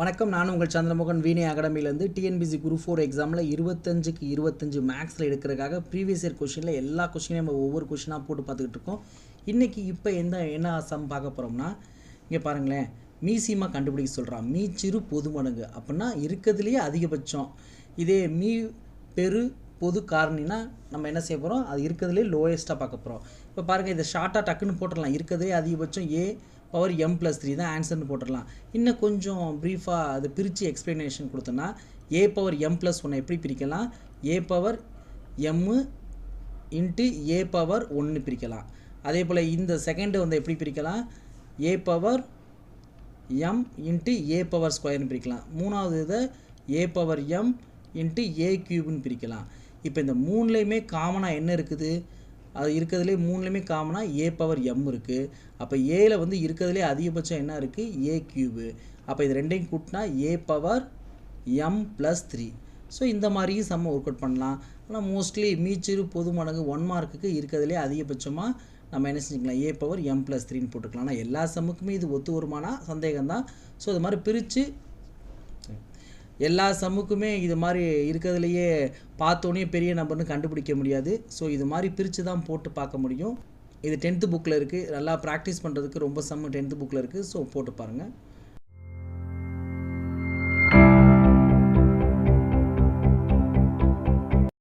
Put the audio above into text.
வணக்கம். நான் உங்கள் சந்திரமோகன் வீணை அகாடமிலேருந்து டிஎன்பிசி குரூப் 4 எக்ஸாமில் 25க்கு 25 மேக்ஸில் எடுக்கிறதுக்காக ப்ரீவியஸ் இயர் கொஷினில் எல்லா கொஷினையும் நம்ம ஒவ்வொரு கொஷினாக போட்டு பார்த்துக்கிட்டு இருக்கோம். இன்றைக்கி என்ன சம் பார்க்க போகிறோம்னா, இங்கே பாருங்களேன், மீசிமா கண்டுபிடிக்க சொல்கிறான். மீ சிறு பொது மடங்கு அப்படின்னா இருக்கிறதுலையே அதிகபட்சம். இதே மீ பெரு பொது காரணினா நம்ம என்ன செய்ய போகிறோம், அது இருக்கிறதுலே லோயஸ்ட்டாக பார்க்க போகிறோம். இப்போ பாருங்கள், இதை ஷார்ட்டாக டக்குன்னு போட்டுடலாம். இருக்கிறதே அதிகபட்சம் ஏ பவர் m+3 தான் ஆன்சர்னு போட்டுடலாம். இன்னும் கொஞ்சம் ப்ரீஃபாக அதை பிரித்து எக்ஸ்ப்ளனேஷன் கொடுத்தோன்னா ஏ பவர் m+1 எப்படி பிரிக்கலாம், a power m into a power 1 பிரிக்கலாம். அதே போல் இந்த செகண்டு வந்து எப்படி பிரிக்கலாம், a power m into a power ஸ்கொயர்னு பிரிக்கலாம். மூணாவது இதை ஏ பவர் m இன்ட்டு ஏ க்யூப்னு பிரிக்கலாம். இப்போ இந்த மூணுலேயுமே காமனாக என்ன இருக்குது, அது இருக்கிறதுலே மூணுலேயுமே காமனாக ஏ பவர் m இருக்குது. அப்போ ஏல வந்து இருக்கிறதுலே அதிகபட்சம் என்ன இருக்குது, ஏ க்யூபு. அப்போ இது ரெண்டையும் கூட்டினா ஏ பவர் m+3. ஸோ இந்த மாதிரியும் சம் ஒர்க் அவுட் பண்ணலாம். ஆனால் மோஸ்ட்லி மீச்சிறு பொது மடங்கு 1 மார்க்குக்கு இருக்கிறதுலே அதிகபட்சமாக நம்ம என்ன செஞ்சுக்கலாம், ஏ பவர் m+3ன்னு போட்டுக்கலாம். ஆனால் எல்லா சம்முக்குமே இது ஒத்து வருமானா சந்தேகம்தான். ஸோ இது மாதிரி பிரித்து எல்லா சம்முக்குமே இது மாதிரி இருக்கிறதுலையே பார்த்தோன்னே பெரிய நம்பர்னு கண்டுபிடிக்க முடியாது. ஸோ இது மாதிரி பிரித்து தான் போட்டு பார்க்க முடியும். இது 10th புக்கில் இருக்குது. நல்லா ப்ராக்டிஸ் பண்ணுறதுக்கு ரொம்ப சம்மு 10th புக்கில் இருக்குது. ஸோ போட்டு பாருங்கள்.